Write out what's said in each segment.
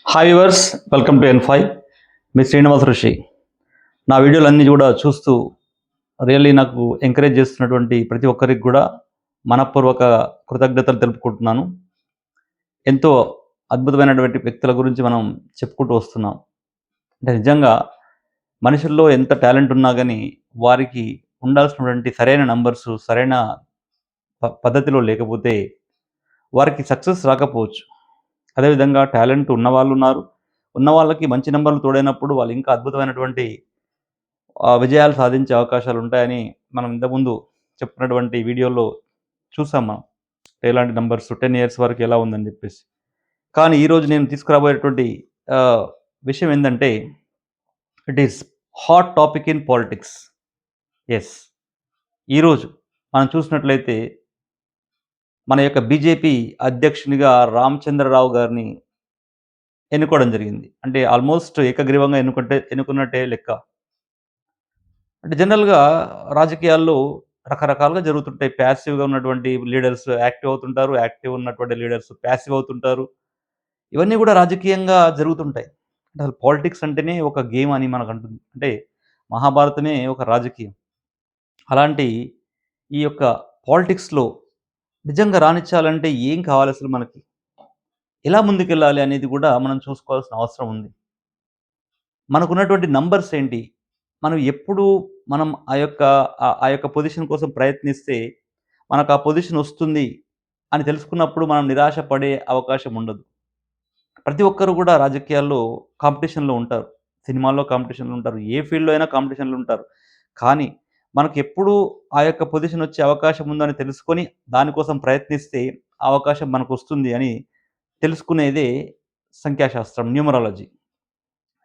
Hi viewers, welcome to N5. మీ శ్రీనివాస్ ఋషి. నా వీడియోలన్నీ కూడా చూస్తూ రియల్లీ నాకు ఎంకరేజ్ చేస్తున్నటువంటి ప్రతి ఒక్కరికి కూడా మనఃపూర్వక కృతజ్ఞతలు తెలుపుకుంటున్నాను. ఎంతో అద్భుతమైనటువంటి వ్యక్తుల గురించి మనం చెప్పుకుంటూ వస్తున్నాం. అంటే నిజంగా మనుషుల్లో ఎంత టాలెంట్ ఉన్నా కానీ వారికి ఉండాల్సినటువంటి సరైన నంబర్స్ సరైన పద్ధతిలో లేకపోతే వారికి సక్సెస్ రాకపోవచ్చు. అదేవిధంగా టాలెంట్ ఉన్నవాళ్ళు ఉన్నారు. ఉన్న వాళ్ళకి మంచి నంబర్లు తోడైనప్పుడు వాళ్ళు ఇంకా అద్భుతమైనటువంటి విజయాలు సాధించే అవకాశాలుంటాయని మనం ఇంతకుముందు చెప్పుకున్నటువంటి వీడియోలో చూసాం మనం. ఎలాంటి నంబర్స్ 10 ఇయర్స్ వరకు ఎలా ఉందని జెప్పేసి. కానీ ఈరోజు నేను తీసుకురాబోయేటువంటి ఆహ్, విషయం ఏందంటే, it is hot topic in politics. Yes. ఈరోజు మనం చూసినట్లయితే మన యొక్క బీజేపీ అధ్యక్షునిగా రామచంద్రరావు గారిని ఎన్నుకోవడం జరిగింది. అంటే ఆల్మోస్ట్ ఏకగ్రీవంగా ఎన్నుకున్నట్టే లెక్క. అంటే జనరల్‌గా రాజకీయాల్లో రకరకాలుగా జరుగుతుంటాయి. ప్యాసివ్‌గా ఉన్నటువంటి లీడర్స్ యాక్టివ్ అవుతుంటారు. యాక్టివ్ ఉన్నటువంటి లీడర్స్ ప్యాసివ్ అవుతుంటారు. ఇవన్నీ గూడా రాజకీయంగా జరుగుతుంటాయి. అంటే అసలు పాలిటిక్స్ అంటేనే ఒక గేమ్ అని మనకంటుంది. అంటే మహాభారతమే ఒక రాజకీయం. అలాంటి ఈ యొక్క పాలిటిక్స్‌లో నిజంగా రాణించాలంటే ఏం కావాలసలు మనకి? ఎలా ముందుకెళ్ళాలి అనేది గూడా మనం చూసుకోవాల్సిన అవసరం ఉంది. మనకున్నటువంటి నంబర్స్ ఏంటి? మనం ఎప్పుడు మనం ఆ యొక్క పొజిషన్ కోసం ప్రయత్నిస్తే, మనకు ఆ పొజిషన్ ఒస్తుంది అని తెలుసుకున్నప్పుడు మనం నిరాశ పడే అవకాశం ఉండదు. ప్రతి ఒక్కరు గూడా రాజకీయాల్లో కాంపిటీషన్‌లో ఉంటారు. సినిమాల్లో కాంపిటీషన్‌లో ఉంటారు. ఏ ఫీల్డ్‌లో అయినా కాంపిటీషన్‌లో ఉంటారు. కానీ మనకెప్పుడు ఆ యొక్క పొజిషన్ ఒచ్చే అవకాశం ఉందని తెలుసుకొని, దానికోసం ప్రయత్నిస్తే ఆ అవకాశం మనకొస్తుంది అని తెలుసుకునేదే సంఖ్యాశాస్త్రం, న్యూమరాలజీ.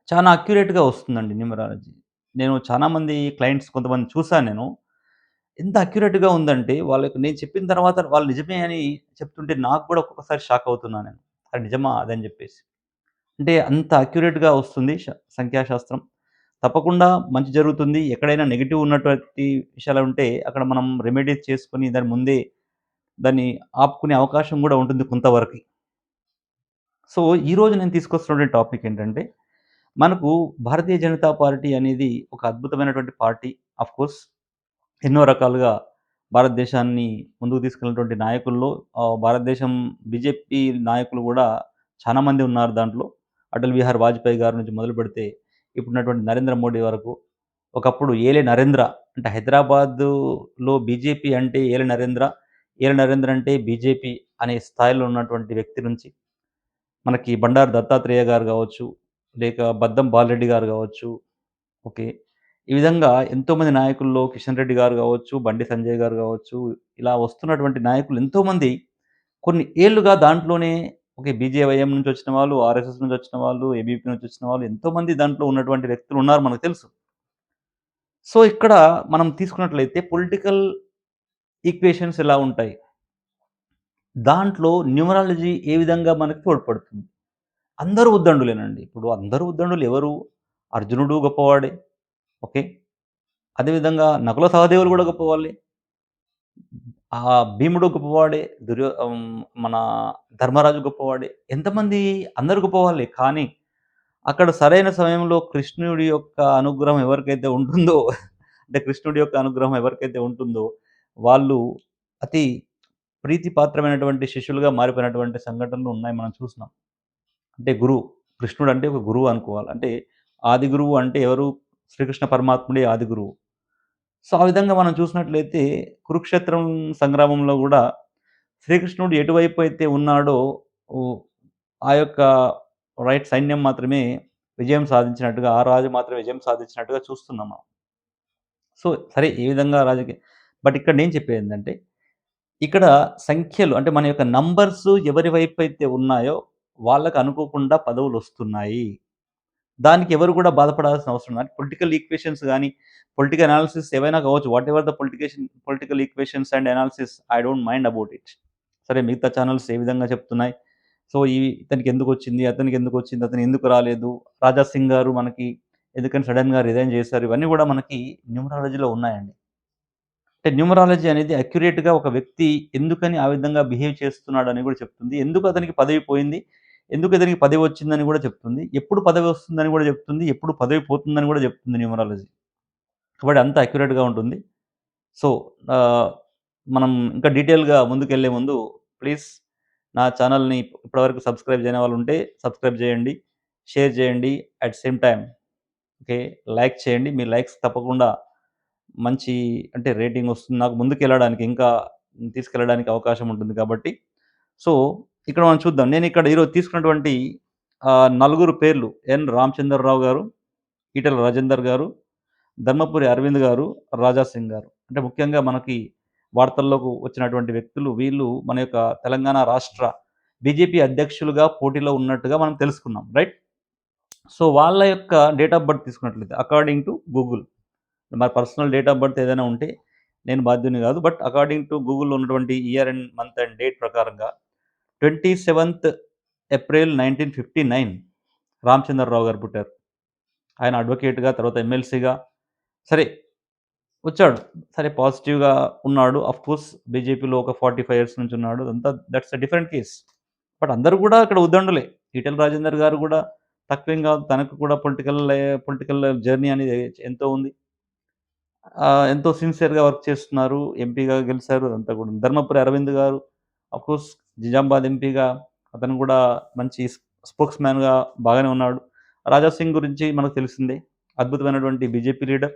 చాలా అక్యురేట్‌గా వస్తుందండి న్యూమరాలజీ. నేను చాలామంది క్లయింట్స్ కొంతమందిని చూసాను నేను. ఎంత అక్యురేట్‌గా ఉందంటే, వాళ్ళకి నేను చెప్పిన తర్వాత వాళ్ళు నిజమే అని చెప్తుంటే నాకు కూడా ఒక్కొక్కసారి షాక్ అవుతున్నా నేను. అది నిజమా అదని జెప్పేసి. అంటే అంత అక్యురేట్‌గా వస్తుంది సంఖ్యాశాస్త్రం. తప్పకుండా మంచి జరుగుతుంది. ఎక్కడైనా నెగెటివ్ ఉన్నటువంటి విషయాలుంటే అక్కడ మనం రెమెడీస్ చేసుకొని దాని ముందే దాన్ని ఆపుకునే అవకాశం గూడా ఉంటుంది కొంతవరకి. సో, ఈరోజు నేను తీసుకొస్తున్నటువంటి టాపిక్ ఏంటంటే, మనకు భారతీయ జనతా పార్టీ అనేది ఒక అద్భుతమైనటువంటి పార్టీ. ఆఫ్‌కోర్స్ ఎన్నో రకాలుగా భారతదేశాన్ని ముందుకు తీసుకెళ్ళినటువంటి నాయకుల్లో భారతదేశం బీజేపీ నాయకులు గూడా చాలా మంది ఉన్నారు దాంట్లో. అటల్ బిహారీ వాజ్పేయి గారి నుంచి మొదలుపెడితే ఇప్పుడున్నటువంటి నరేంద్ర మోడీ వరకు. ఒకప్పుడు ఏలే నరేంద్ర అంటే హైదరాబాదులో బీజేపీ అంటే ఏలే నరేంద్ర, ఏలే నరేంద్ర అంటే బీజేపీ అనే స్థాయిలో ఉన్నటువంటి వ్యక్తి నుంచి మనకి బండారు దత్తాత్రేయ గారు గావచ్చు, లేక బద్దం బాలరెడ్డి గారు గావచ్చు. ఓకే. ఈ విధంగా ఎంతోమంది నాయకుల్లో కిషన్ రెడ్డి గారు గావచ్చు, బండి సంజయ్ గారు గావచ్చు, ఇలా వస్తున్నటువంటి నాయకులు ఎంతోమంది కొన్ని ఏళ్లుగా దాంట్లోనే ఓకే. బీజేవైఎం నుంచి వచ్చిన వాళ్ళు, ఆర్ఎస్ఎస్ నుంచి వచ్చిన వాళ్ళు, ఏబీవీపీ నుంచి వచ్చిన వాళ్ళు ఎంతోమంది దాంట్లో ఉన్నటువంటి వ్యక్తులున్నారు మనకు తెలుసు. సో, ఇక్కడ మనం తీసుకున్నట్లయితే పొలిటికల్ ఈక్వేషన్స్ ఎలా ఉంటాయి? దాంట్లో న్యూమరాలజీ ఏ విధంగా మనకు తోడ్పడుతుంది? అందరూ ఉద్దండులేనండి. ఇప్పుడు అందరూ ఉద్దండులు ఎవరు? అర్జునుడు గొప్పవాడే. ఓకే. అదేవిధంగా నకుల సహదేవులు గూడా గొప్పవాళ్ళే. భీముడు గొప్పవాడే. మన ధర్మరాజు గొప్పవాడే. ఎంతమంది అందరూ గొప్పవాళ్ళే. కానీ అక్కడ సరైన సమయంలో కృష్ణుడి యొక్క అనుగ్రహం ఎవరికైతే ఉంటుందో అంటే కృష్ణుడి యొక్క అనుగ్రహం ఎవరికైతే ఉంటుందో వాళ్ళు అతి ప్రీతిపాత్రమైనటువంటి శిష్యులుగా మారిపోయినటువంటి సంఘటనలు ఉన్నాయి మనం చూసినాం. అంటే గురువు. కృష్ణుడు అంటే ఒక గురువు అనుకోవాలి. అంటే ఆది గురువు అంటే ఎవరు? శ్రీకృష్ణ పరమాత్ముడే ఆది గురువు. సో, ఆ విధంగా మనం చూసినట్లయితే కురుక్షేత్రం సంగ్రామంలో గూడా శ్రీకృష్ణుడు ఎటువైపు అయితే ఉన్నాడో ఉ ఆ యొక్క సైన్యం మాత్రమే విజయం సాధించినట్టుగా, ఆ రాజు మాత్రమే విజయం సాధించినట్టుగా చూస్తున్నాం మనం. సో, సరే ఏ విధంగా బట్ ఇక్కడ నేను చెప్పేదేంటంటే, ఇక్కడ సంఖ్యలు అంటే మన యొక్క నంబర్స్ ఎవరి వైపయితే ఉన్నాయో వాళ్ళకి అనుకోకుండా పదవులొస్తున్నాయి. దానికి ఎవరు కూడా బాధపడాల్సిన అవసరం లేదు. పొలిటికల్ ఈక్వేషన్స్ గాని, పొలిటికల్ అనాలిసిస్ ఏవైనా కావచ్చు. What ever the political equations and analysis I don't mind about it. సరే మిగతా ఛానెల్స్ ఏ విధంగా చెప్తున్నాయి. సో, ఇతనికెందుకొచ్చింది? అతనికెందుకొచ్చింది? అతను ఎందుకు రాలేదు? 'రాజా సింగ్' గారు మనకి ఎందుకని సడెన్‌గా రిజైన్ చేశారు? ఇవన్నీ కూడా మనకి న్యూమరాలజీలో ఉన్నాయండి. అంటే న్యూమరాలజీ అనేది అక్యురేట్‌గా ఒక వ్యక్తి ఎందుకని ఆ విధంగా బిహేవ్ చేస్తున్నాడని కూడా చెప్తుంది. ఎందుకు అతనికి పదవి పోయింది? ఎందుకు ఇతనికి పదవి వచ్చిందని కూడా చెప్తుంది. ఎప్పుడు పదవి వస్తుందని కూడా చెప్తుంది. ఎప్పుడు పదవి పోతుందని కూడా చెప్తుంది న్యూమరాలజీ. కాబట్టి అంత అక్యురేట్‌గా ఉంటుంది. సో, ఆహ్, మనం ఇంకా డీటెయిల్‌గా ముందుకెళ్ళే ముందు ప్లీజ్ నా ఛానల్‌ని ఇప్పటివరకు సబ్స్క్రైబ్ చేయని వాళ్ళు ఉంటే సబ్స్క్రైబ్ చేయండి. షేర్ చేయండి. At same time okay. Like చేయండి. మీ లైక్స్ తప్పకుండా మంచి అంటే రేటింగ్ వస్తుంది. నాకు ముందుకెళ్ళడానికి ఇంకా తీసుకెళ్ళడానికి అవకాశం ఉంటుంది కాబట్టి. సో, ఇక్కడ మనం చూద్దాం. నేనిక్కడ ఈరోజు తీసుకున్నటువంటి నలుగురు పేర్లు ఎన్. రామచంద్రరావు గారు, ఈటెల రాజేందర్ గారు, ధర్మపురి అరవింద్ గారు, రాజా సింగ్ గారు. అంటే ముఖ్యంగా మనకి వార్తల్లోకి వచ్చినటువంటి వ్యక్తులు వీళ్ళు మన యొక్క తెలంగాణ రాష్ట్ర బీజేపీ అధ్యక్షులుగా పోటీలో ఉన్నట్టుగా మనం తెలుసుకున్నాం. రైట్? సో, వాళ్ళ యొక్క డేట్ ఆఫ్ బర్త్ తీసుకున్నట్లయితే అకార్డింగ్ టు గూగుల్ మరి పర్సనల్ డేట్ ఆఫ్ బర్త్ ఏదైనా ఉంటే నేను బాధ్యుడిని కాదు. బట్ అకార్డింగ్ టు గూగుల్‌లో ఉన్నటువంటి year and month and date ప్రకారంగా 27థ్ ఏప్రిల్ 1959 రామచంద్రరావు గారు పుట్టారు. ఆయన అడ్వకేట్‌గా తర్వాత ఎమ్మెల్సీగా సరే వచ్చాడు. సరే పాజిటివ్‌గా ఉన్నాడు. ఆఫ్‌కోర్స్ బీజేపీలో ఒక 45 ఇయర్స్ నుంచి ఉన్నాడు. అదంతా that's a different case. But అందరూ కూడా అక్కడ ఉద్దండులే. ఈటెల రాజేందర్ గారు కూడా తక్కువేం కాదు. తనకు కూడా పొలిటికల్ జర్నీ అనేది ఎంతో ఉంది. ఎంతో సిన్సియర్‌గా వర్క్ చేస్తున్నారు. ఎంపీగా గెలిసారు అదంతా కూడా. ధర్మపురి అరవింద్ గారు ఆఫ్‌కోర్స్ నిజామాబాద్ ఎంపీగా అతను కూడా మంచి స్పోక్స్ మ్యాన్‌గా బాగానే ఉన్నాడు. రాజా సింగ్ గురించి మనకు తెలిసిందే. అద్భుతమైనటువంటి బీజేపీ లీడర్.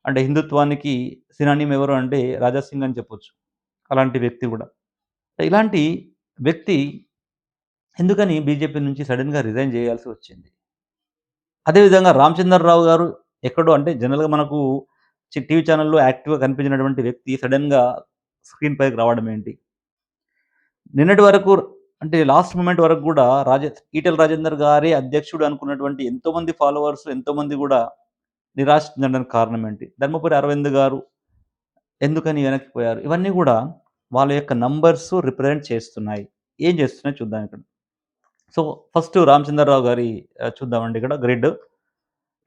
అంటే హిందుత్వానికి సినానిమ్ ఎవరు అంటే రాజా సింగ్ అని చెప్పొచ్చు. అలాంటి వ్యక్తి కూడా. ఇలాంటి వ్యక్తి ఎందుకని బీజేపీ నుంచి సడెన్‌గా రిజైన్ చేయాల్సి వచ్చింది. అదేవిధంగా రామచంద్రరావు గారు ఎక్కడో అంటే జనరల్‌గా మనకు టీవీ ఛానెల్‌లో యాక్టివ్‌గా కనిపించినటువంటి వ్యక్తి సడెన్‌గా స్క్రీన్ పైకి రావడం ఏంటి? నిన్నటి వరకు అంటే లాస్ట్ మొమెంట్ వరకు గూడా ఈటెల రాజేందర్ గారే అధ్యక్షుడు అనుకున్నటువంటి ఎంతోమంది ఫాలోవర్స్, ఎంతోమంది గూడా నిరాశ చెందడానికి కారణం ఏంటి? ధర్మపురి అరవింద్ గారు ఎందుకని వెనక్కిపోయారు? ఇవన్నీ గూడా వాళ్ళ యొక్క నంబర్స్ రిప్రజెంట్ చేస్తున్నాయి. ఏం చేస్తున్నాయి చూద్దాం ఇక్కడ. సో, ఫస్ట్ రామచంద్రరావు గారి చూద్దామండి ఇక్కడ గ్రిడ్.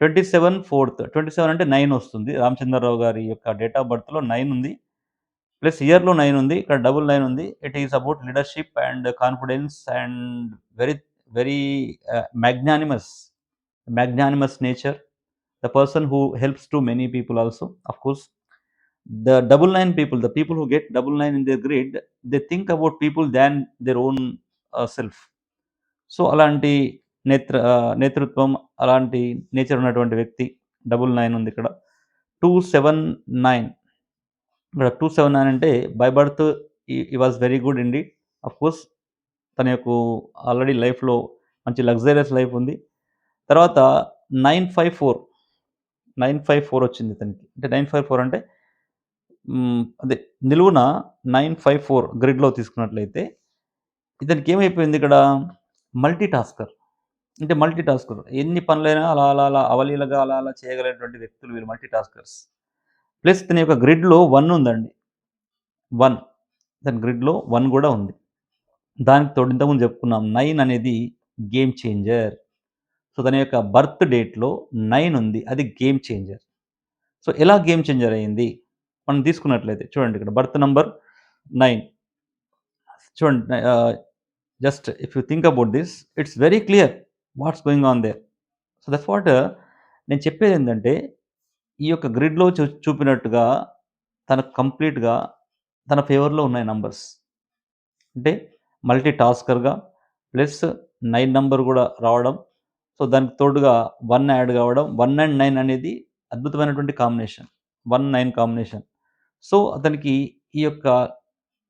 27 ఫోర్త్ 27 అంటే 9 వస్తుంది. రామచంద్రరావు గారి యొక్క డేట్ ఆఫ్ బర్త్‌లో 9 ఉంది. ప్లస్ ఇయర్‌లో 9 ఉంది. ఇక్కడ డబుల్ 9 ఉంది. It is about leadership and confidence and very very magnanimous magnanimous nature, the person who helps to many people also. Of course, the double nine people, the people who get double nine in their grid, they think about people than their own self. So, అలాంటి నేతృత్వం, అలాంటి nature ఉన్నటువంటి వ్యక్తి. Double 9 ఉంది ఇక్కడ. 279 ఇక్కడ 279 అంటే by birth he was very good indeed. Of course తన యొక్క ఆల్రెడీ లైఫ్‌లో మంచి లగ్జరియస్ లైఫ్ ఉంది. తర్వాత 954 954 వచ్చింది ఇతనికి. అంటే 954 అంటే అదే నిలువున 954 గ్రిడ్‌లో తీసుకున్నట్లయితే ఇతనికి ఏమైపోయింది ఇక్కడ మల్టీ టాస్కర్. అంటే మల్టీ టాస్కర్. ఎన్ని పనులైనా అలా అవలీలగా అలా చేయగలిగినటువంటి వ్యక్తులు వీళ్ళు మల్టీ టాస్కర్స్. ప్లస్ ఇతని యొక్క గ్రిడ్‌లో 1 ఉందండి. 1 ఇతని గ్రిడ్‌లో 1 కూడా ఉంది. దానికి తోడు ఇంతకుముందు చెప్పుకున్నాం 9 అనేది గేమ్ చేంజర్. సో, తన యొక్క బర్త్ డేట్‌లో 9 ఉంది. అది గేమ్ చేంజర్. సో, ఎలా గేమ్ చేంజర్ అయింది? మనం తీసుకున్నట్లయితే చూడండి ఇక్కడ బర్త్ నంబర్ 9 చూడండి just if you think about this it's very clear what's going on their. So, that's what నేను చెప్పేదేంటంటే ఈ యొక్క గ్రిడ్‌లో చూపినట్టుగా తనకు కంప్లీట్‌గా తన ఫేవర్‌లో ఉన్నాయి నంబర్స్. అంటే మల్టీ టాస్కర్‌గా ప్లస్ 9 నంబర్ గూడా రావడం. సో, దానికి తోడుగా 1 యాడ్ కావడం. 1 అండ్ 9 అనేది అద్భుతమైనటువంటి కాంబినేషన్. 1, 9 కాంబినేషన్. సో, అతనికి ఈ యొక్క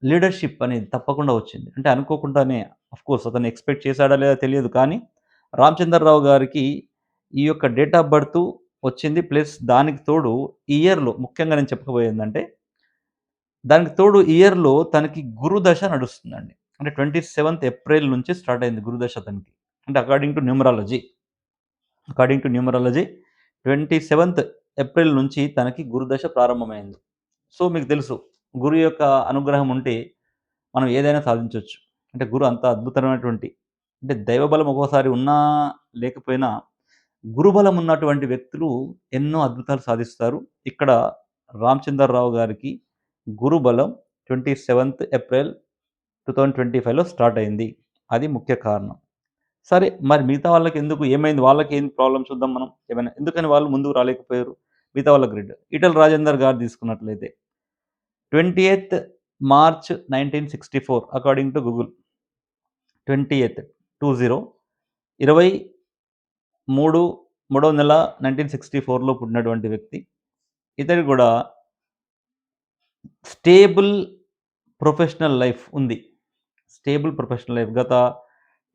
లీడర్‌షిప్ అనేది తప్పకుండా వచ్చింది. అంటే అనుకోకుండానే ఆఫ్‌కోర్స్ అతను ఎక్స్‌పెక్ట్ చేసాడా లేదా తెలియదు. కానీ రామచంద్రరావు గారికి ఈ యొక్క డేట్ ఆఫ్ బర్త్ వచ్చింది. ప్లస్ దానికి తోడు ఈ ఇయర్‌లో ముఖ్యంగా నేను చెప్పబోయేదేంటంటే దానికి తోడు ఇయర్‌లో తనకి గురుదశ నడుస్తుందండి. అంటే 27థ్ ఏప్రిల్ నుంచి స్టార్ట్ అయింది గురుదశ తనకి. అంటే అకార్డింగ్ టు న్యూమరాలజీ. 27థ్ ఏప్రిల్ నుంచి తనకి గురుదశ ప్రారంభమైంది. సో, మీకు తెలుసు గురు యొక్క అనుగ్రహం ఉంటే మనం ఏదైనా సాధించొచ్చు. అంటే గురు అంత అద్భుతమైనటువంటి అంటే దైవబలం ఒక్కోసారి ఉన్నా లేకపోయినా గురుబలం ఉన్నటువంటి వ్యక్తులు ఎన్నో అద్భుతాలు సాధిస్తారు. ఇక్కడ రామచంద్రరావు గారికి గురుబలం 27థ్ ఏప్రిల్ 2025లో స్టార్ట్ అయింది. అది ముఖ్య కారణం. సరే మరి మిగతా వాళ్ళకెందుకు ఏమైంది? వాళ్ళకేంది ప్రాబ్లమ్ చూద్దాం మనం. ఏమైనా ఎందుకని వాళ్ళు ముందుకు రాలేకపోయారు? మిగతా వాళ్ళ గ్రిడ్. ఈటెల రాజేందర్ గారు తీసుకున్నట్లయితే 20థ్ మార్చ్ 1964 అకార్డింగ్ టు గూగుల్. 20థ్ 20 23 మూడో నెల 1964లో పుట్టినటువంటి వ్యక్తి. ఇతనికి కూడా స్టేబుల్ ప్రొఫెషనల్ లైఫ్ ఉంది. స్టేబుల్ ప్రొఫెషనల్ లైఫ్ గత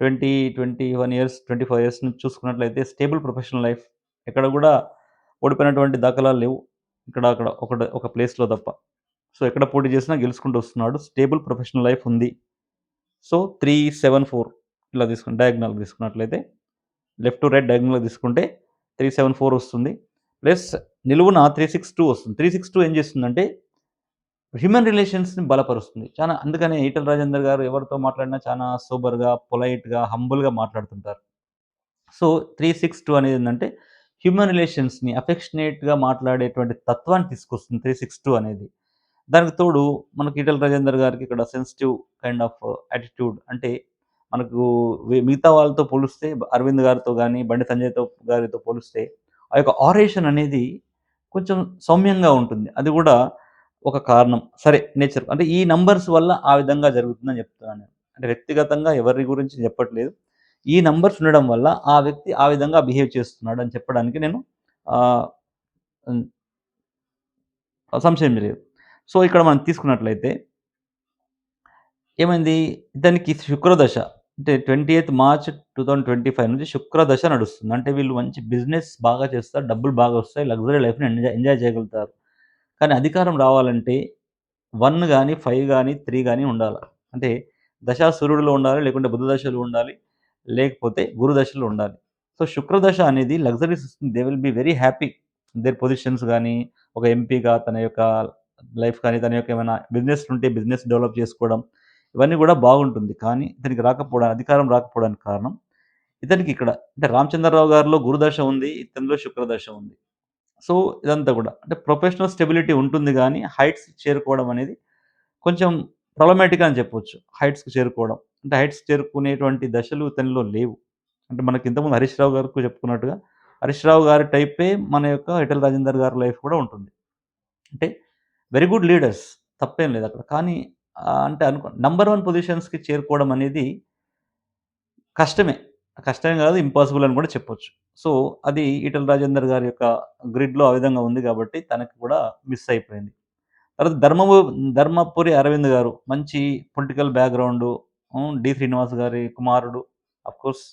20, 21 ఇయర్స్, 25 ఇయర్స్ నుంచి చూసుకున్నట్లయితే స్టేబుల్ ప్రొఫెషనల్ లైఫ్. ఎక్కడ కూడా ఓడిపోయినటువంటి దాఖలాలు లేవు. ఇక్కడ, అక్కడ ఒక ప్లేస్‌లో తప్ప. సో, ఎక్కడ పోటీ చేసినా గెలుచుకుంటూ వస్తున్నాడు. స్టేబుల్ ప్రొఫెషనల్ లైఫ్ ఉంది. సో, 374 ఇలా డయాగ్నల్ తీసుకున్నట్లయితే లెఫ్ట్ టు రైట్ డయాగ్నల్‌గా తీసుకుంటే 374 వస్తుంది. ప్లస్ నిలువున 362 వస్తుంది. 362 ఏం చేస్తుందంటే హ్యూమన్ రిలేషన్స్‌ని బలపరుస్తుంది. అందుకనే ఈటెల రాజేందర్ గారు ఎవరితో మాట్లాడినా చాలా సోబర్‌గా, పొలైట్‌గా, హంబుల్‌గా మాట్లాడుతుంటారు. సో, 362 అనేదేందంటే హ్యూమన్ రిలేషన్స్‌ని అఫెక్షనేట్‌గా మాట్లాడేటువంటి తత్వాన్ని తీసుకొస్తుంది 362 అనేది. దానికి తోడు మనకి ఈటెల రాజేందర్ గారికి ఇక్కడ సెన్సిటివ్ కైండ్ ఆఫ్ యాటిట్యూడ్. అంటే మనకు మిగతా వాళ్ళతో పోలిస్తే అరవింద్ గారితో గాని, బండి సంజయ్‌తో గారితో పోలిస్తే ఆ యొక్క ఆరేషన్ అనేది కొంచెం సౌమ్యంగా ఉంటుంది. అది గూడా ఒక కారణం. సరే నేచర్ అంటే ఈ నంబర్స్ వల్ల ఆ విధంగా జరుగుతుందని చెప్తున్నాను నేను. అంటే వ్యక్తిగతంగా ఎవరి గురించి చెప్పట్లేదు. ఈ నంబర్స్ ఉండడం వల్ల ఆ వ్యక్తి ఆ విధంగా బిహేవ్ చేస్తున్నాడని చెప్పడానికి నేను ఆహ్, హ్మ్. సంశయం లేదు. సో, ఇక్కడ మనం తీసుకున్నట్లయితే ఏమైంది? ఇతనికి శుక్రదశ అంటే 20థ్ మార్చ్ 2025 నుంచి శుక్రదశ నడుస్తుంది. అంటే వీళ్ళు మంచి బిజినెస్ బాగా చేస్తారు. డబ్బులు బాగా వస్తాయి. లగ్జరీ లైఫ్‌ని ఎంజాయ్ చేయగలుగుతారు. కానీ అధికారం రావాలంటే 1 గాని, 5 గాని, 3 గాని ఉండాల. అంటే దశ సూర్యుడిలో ఉండాలి. లేకుంటే బుధ దశలో ఉండాలి. లేకపోతే గురు దశలో ఉండాలి. సో, శుక్రదశ అనేది లగ్జరీస్ ఇస్తుంది. They will be very happy. There positions గాని, ఒక ఎంపీగా తన యొక్క లైఫ్ కానీ, తన యొక్క ఏమైనా బిజినెస్‌లుంటే బిజినెస్ డెవలప్ చేసుకోవడం, ఇవన్నీ గూడా బాగుంటుంది. కానీ ఇతనికి అధికారం రాకపోవడానికి కారణం, ఇతనికి ఇక్కడ అంటే రామచంద్రరావు గారిలో గురుదశ ఉంది. ఇతనిలో శుక్రదశ ఉంది. సో, ఇదంతా గూడా అంటే ప్రొఫెషనల్ స్టెబిలిటీ ఉంటుంది గానీ, హైట్స్‌కి చేరుకోవడం అనేది కొంచెం ప్రాబ్లమాటిక్ అని చెప్పొచ్చు. హైట్స్‌కి చేరుకోవడం. అంటే హైట్స్‌కి చేరుకునేటువంటి దశలు ఇతనిలో లేవు. అంటే మనకి ఇంతకుముందు 'హరీష్ రావు' గారికి చెప్పుకున్నట్టుగా 'హరీష్ రావు' గారి టైపే మన యొక్క 'ఈటెల రాజేందర్' గారి లైఫ్ కూడా ఉంటుంది. అంటే వెరీ గుడ్ లీడర్స్ తప్పేం లేదక్కడ. కానీ అంటే నంబర్ 1 పొజిషన్స్‌కి చేరుకోవడం అనేది కష్టమే. కష్టం కాదు ఇంపాసిబుల్ అని కూడా చెప్పొచ్చు. సో, అది 'ఈటెల రాజేందర్' గారి యొక్క గ్రిడ్‌లో ఆ విధంగా ఉంది కాబట్టి తనకి కూడా మిస్ అయిపోయింది. తర్వాత ధర్మపురి అరవింద్ గారు మంచి పొలిటికల్ బ్యాక్‌గ్రౌండు. 'డి. శ్రీనివాస్' గారి కుమారుడు. ఆఫ్‌కోర్స్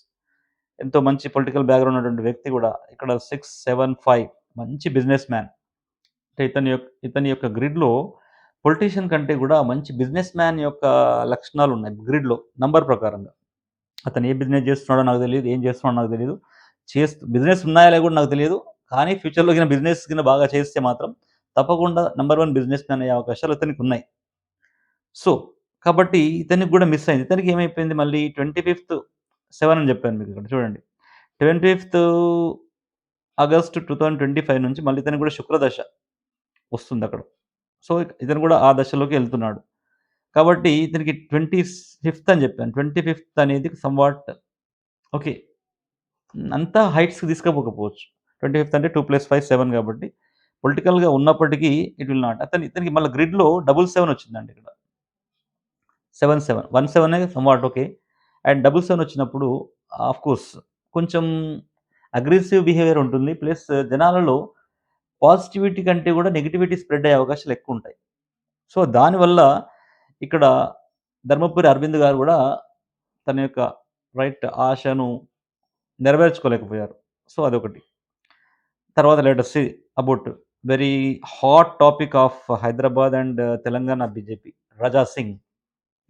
ఎంతో మంచి పొలిటికల్ బ్యాక్‌గ్రౌండ్ ఉన్నటువంటి వ్యక్తి గూడా. ఇక్కడ 675 మంచి బిజినెస్ మ్యాన్. అంటే ఇతని యొక్క గ్రిడ్‌లో పొలిటీషియన్ కంటే గూడా మంచి బిజినెస్ మ్యాన్ యొక్క లక్షణాలున్నాయి గ్రిడ్‌లో నంబర్ ప్రకారంగా. అతను ఏ బిజినెస్ జేస్తున్నాడో నాకు తెలీదు. ఏం చేస్తున్నాడో నాకు తెలీదు. బిజినెస్ ఉన్నాయా లేవో కూడా నాకు తెలియదు. కానీ ఫ్యూచర్‌లో బిజినెస్ బాగా చేస్తే మాత్రం తప్పకుండా నంబర్ 1 బిజినెస్ మ్యాన్ అయ్యే అవకాశాలు ఇతనికున్నాయి. సో, కాబట్టి ఇతనికి గూడా మిస్ అయింది. ఇతనికి ఏమైపోయింది మళ్ళీ 25థ్ 7 అని జెప్పాను మీకిక్కడ చూడండి. 25థ్ ఆగస్ట్ 2025 నుంచి మళ్ళీ ఇతనికి గూడా శుక్రదశ వస్తుందక్కడ. సో, ఇతను గూడా ఆ దశలోకి ఎళ్తున్నాడు. కాబట్టి ఇతనికి 25థ్ అని జెప్పాను. 25థ్ అనేది సంవాట్ ఓకే. అంతా హైట్స్‌కి తీసుకపోకపోవచ్చు. 25థ్ అంటే 2+5 7 కాబట్టి పొలిటికల్‌గా ఉన్నప్పటికీ ఇట్ విల్ నాట్. ఇతనికి మళ్ళా గ్రిడ్‌లో డబుల్ 7 వచ్చిందండి ఇక్కడ. 7, 7 17 సమ్‌వాట్ ఓకే. అండ్ డబుల్ 7 వచ్చినప్పుడు ఆఫ్‌కోర్స్ కొంచెం అగ్రెసివ్ బిహేవియర్ ఉంటుంది. ప్లస్ జనాలలో పాజిటివిటీ కంటే కూడా నెగటివిటీ స్ప్రెడ్ అయ్యే అవకాశాలు ఎక్కువుంటాయి. సో, దానివల్ల ఇక్కడ ధర్మపురి అరవింద్ గారు గూడా తన యొక్క ఆశను నెరవేర్చుకోలేకపోయారు. సో, అదొకటి. తర్వాత let us see about very hot topic of Hyderabad and Telangana BJP 'Raja Singh'.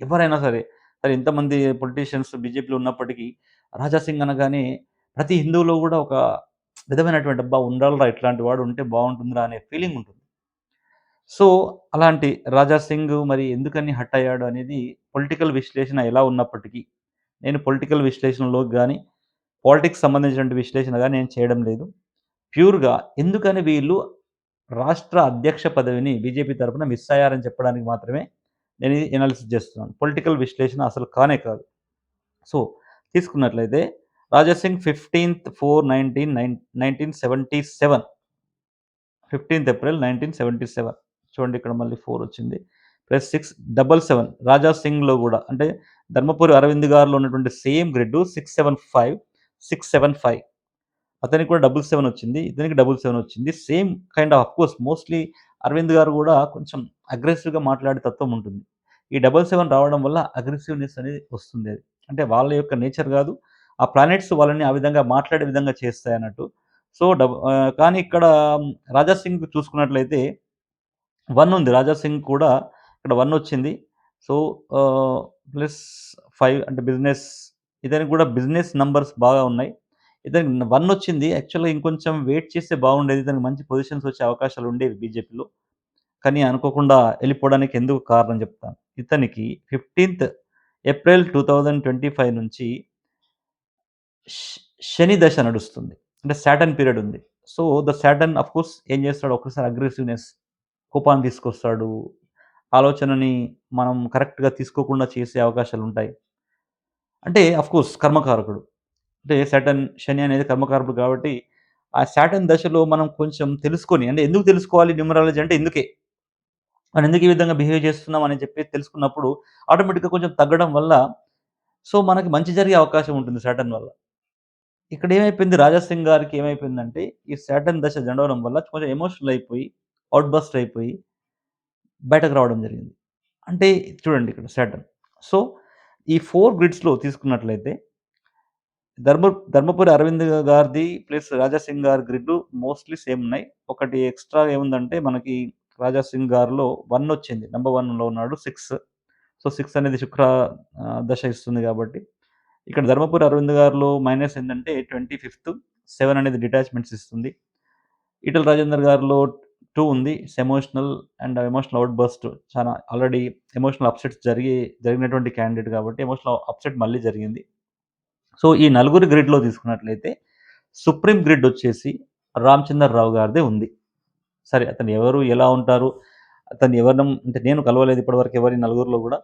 ఎవరైనా సరే ఇంతమంది పొలిటీషియన్స్ బీజేపీలో ఉన్నప్పటికీ 'రాజా సింగ్' అనగానే ప్రతి హిందువులో గూడా ఒక విధమైనటువంటి అబ్బా! ఉండాలిరా ఇట్లాంటి వాడు ఉంటే బావుంటుందిరా అనే ఫీలింగ్ ఉంటుంది. సో, అలాంటి 'రాజా సింగ్' మరి ఎందుకని హర్ట్ అయ్యాడు అనేది పొలిటికల్ విశ్లేషణ ఎలా ఉన్నప్పటికీ, నేను పొలిటికల్ విశ్లేషణలోకి గాని, పాలిటిక్స్ సంబంధించినటువంటి విశ్లేషణ గాని నేను చేయడం లేదు. ప్యూర్‌గా ఎందుకని వీళ్ళు రాష్ట్ర అధ్యక్ష పదవిని బీజేపీ తరపున మిస్ అయ్యారని చెప్పడానికి మాత్రమే నేను ఇది ఎనాలిసిస్ చేస్తున్నాను. పొలిటికల్ విశ్లేషణ అసలు కానే కాదు. సో, తీసుకున్నట్లయితే రాజాసింగ్ 1977 April 1977. చూడండి ఇక్కడ మళ్ళీ 4 వచ్చింది. ప్లస్ 677 రాజా సింగ్లో కూడా అంటే ధర్మపురి అరవింద్ గారిలో ఉన్నటువంటి సేమ్ గ్రిడ్ 675 అతనికి కూడా 77 వచ్చింది, ఇతనికి 77 వచ్చింది. Same kind of course mostly Arvind garu కూడా కొంచెం అగ్రెసివ్గా మాట్లాడే తత్వం ఉంటుంది. ఈ 77 రావడం వల్ల అగ్రెసివ్నెస్ అనేది వస్తుంది. అది అంటే వాళ్ళ యొక్క నేచర్ కాదు, ఆ ప్లానెట్స్ వాళ్ళని ఆ విధంగా మాట్లాడే విధంగా చేస్తాయి అన్నట్టు. సో కానీ ఇక్కడ రాజా సింగ్ చూసుకున్నట్లయితే 1 ఉంది. రాజా సింగ్ కూడా ఇక్కడ 1 వచ్చింది. సో ప్లస్ 5 అంటే బిజినెస్, ఇతనికి కూడా బిజినెస్ నంబర్స్ బాగా ఉన్నాయి. ఇతనికి 1 వచ్చింది. యాక్చువల్‌గా ఇంకొంచెం వెయిట్ చేస్తే బాగుండేది. ఇతనికి మంచి పొజిషన్స్ వచ్చే అవకాశాలు ఉండేవి బీజేపీలో. కానీ అనుకోకుండా వెళ్ళిపోవడానికి ఎందుకు కారణం చెప్తాను. ఇతనికి 15థ్ ఏప్రిల్ 2025 నుంచి శని దశ నడుస్తుంది. అంటే సాటర్న్ పీరియడ్ ఉంది. సో ద సాటర్న్ ఆఫ్‌కోర్స్ ఏం చేస్తాడు, ఒక్కసారి అగ్రెసివ్‌నెస్, కోపాన్ని తీసుకొస్తాడు. ఆలోచనని మనం కరెక్ట్‌గా తీసుకోకుండా చేసే అవకాశాలుంటాయి. అంటే ఆఫ్‌కోర్స్ కర్మకారకుడు. అంటే సాటర్న్, శని అనేది కర్మకారకుడు కాబట్టి, ఆ సాటర్న్ దశలో మనం కొంచెం తెలుసుకొని, అంటే ఎందుకు తెలుసుకోవాలి న్యూమరాలజీ అంటే ఇందుకే. మనం ఎందుకు ఈ విధంగా బిహేవ్ చేస్తున్నాం అని చెప్పి తెలుసుకున్నప్పుడు ఆటోమేటిక్‌గా కొంచెం తగ్గడం వల్ల సో మనకి మంచి జరిగే అవకాశం ఉంటుంది సాటర్న్ వల్ల. ఇక్కడ ఏమైపోయింది, రాజాసింగ్ గారికి ఏమైపోయిందంటే ఈ సాటర్న్ దశ నడవడం వల్ల కొంచెం ఎమోషనల్ అయిపోయి, ఔట్ బస్ట్ అయిపోయి బయటకు రావడం జరిగింది. అంటే చూడండి ఇక్కడ సాటర్న్. సో ఈ 4 గ్రిడ్స్‌లో తీసుకున్నట్లయితే ధర్మపురి అరవింద్ గారిది ప్లస్ రాజాసింగ్ గారి గ్రిడ్ మోస్ట్‌లీ సేమ్ ఉన్నాయి. ఒకటి ఎక్స్‌ట్రా ఏముందంటే మనకి రాజాసింగ్ గారిలో 1 వచ్చింది. నంబర్ 1లో ఉన్నాడు 6. సో 6 అనేది శుక్ర దశ ఇస్తుంది కాబట్టి. ఇక్కడ ధర్మపురి అరవింద్ గారిలో మైనస్ ఏందంటే 25థ్ 7 అనేది డిటాచ్‌మెంట్స్ ఇస్తుంది. ఈటెల రాజేందర్ గారిలో 2 ఉంది. Emotional and emotional out burst, చాలా ఆల్రెడీ ఎమోషనల్ అప్సెట్స్ జరిగినటువంటి క్యాండిడేట్ కాబట్టి ఎమోషనల్ అప్సెట్ మళ్ళీ జరిగింది. సో ఈ నలుగురి గ్రిడ్‌లో తీసుకున్నట్లయితే సుప్రీం గ్రిడ్ వచ్చేసి రామచంద్రరావు గారిదే ఉంది. సరే అతను ఎవరు, ఎలా ఉంటారు, అతను అంటే నేను కలవలేదు ఇప్పటివరకు ఎవరి నలుగురిలో కూడా.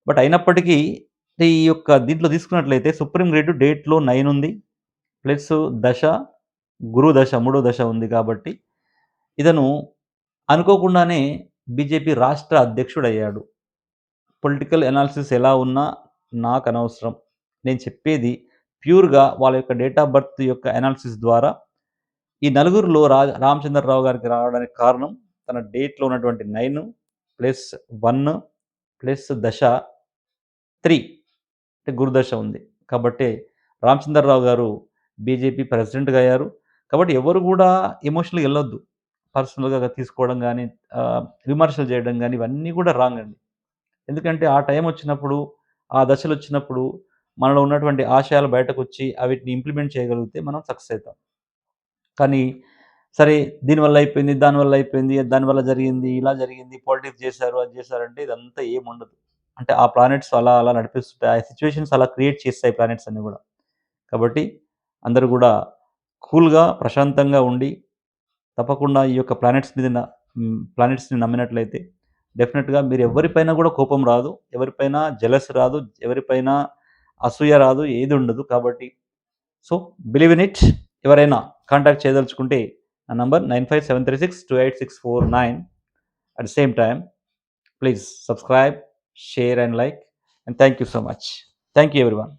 బట్ అయినప్పటికీ ఈ యొక్క దీంట్లో తీసుకున్నట్లయితే సుప్రీం గ్రిడ్ డేట్‌లో 9 ఉంది. ప్లస్ దశ, గురు దశ, మూడో దశ ఉంది కాబట్టి ఇతను అనుకోకుండానే బీజేపీ రాష్ట్ర అధ్యక్షుడయ్యాడు. పొలిటికల్ అనాలిసిస్ ఎలా ఉన్నా నాకనవసరం. నేను చెప్పేది ప్యూర్‌గా వాళ్ళ యొక్క డేట్ ఆఫ్ బర్త్ యొక్క అనాలిసిస్ ద్వారా ఈ నలుగురిలో రామచంద్రరావు గారికి రావడానికి కారణం తన డేట్‌లో ఉన్నటువంటి 9 ప్లస్ 1 ప్లస్ దశ 3 అంటే గురుదశ ఉంది. కాబట్టే రామచంద్రరావు గారు బీజేపీ ప్రెసిడెంట్‌గా అయ్యారు. కాబట్టి ఎవరు గూడా ఎమోషనల్‌గా ఎళ్ళొద్దు. పర్సనల్‌గా తీసుకోవడం గానీ, విమర్శలు చేయడం గానీ ఇవన్నీ గూడా రాంగ్ అండి. ఎందుకంటే ఆ టైం వచ్చినప్పుడు, ఆ దశలొచ్చినప్పుడు మనలో ఉన్నటువంటి ఆశయాలు బయటకొచ్చి అవిటిని ఇంప్లిమెంట్ చేయగలిగితే మనం సక్సెస్ అయితాం. కానీ సరే దీనివల్ల అయిపోయింది, దానివల్ల అయిపోయింది, దానివల్ల జరిగింది, ఇలా జరిగింది, పాలిటిక్స్ చేశారు, అది చేశారంటే ఇదంతా ఏముండదు. అంటే ఆ ప్లానెట్స్ అలా అలా నడిపిస్తుంటాయి. ఆ సిట్యుయేషన్స్ అలా క్రియేట్ చేస్తాయి ప్లానెట్స్ అన్నీ గూడా. కాబట్టి అందరూ గూడా కూల్‌గా, ప్రశాంతంగా ఉండి తప్పకుండా ఈ యొక్క ప్లానెట్స్‌ని నమ్మినట్లయితే డెఫినిట్‌గా మీరు ఎవరిపైన గూడా కోపం రాదు. ఎవరిపైన జెలస్ రాదు. ఎవరిపైన అసూయ రాదు. ఏది ఉండదు. కాబట్టి సో, బిలీవ్ ఇన్ ఇట్. ఎవరైనా కాంటాక్ట్ చేయదలుచుకుంటే నా number 9573628649. At the same time, please subscribe, share and like, and thank you so much. Thank you everyone.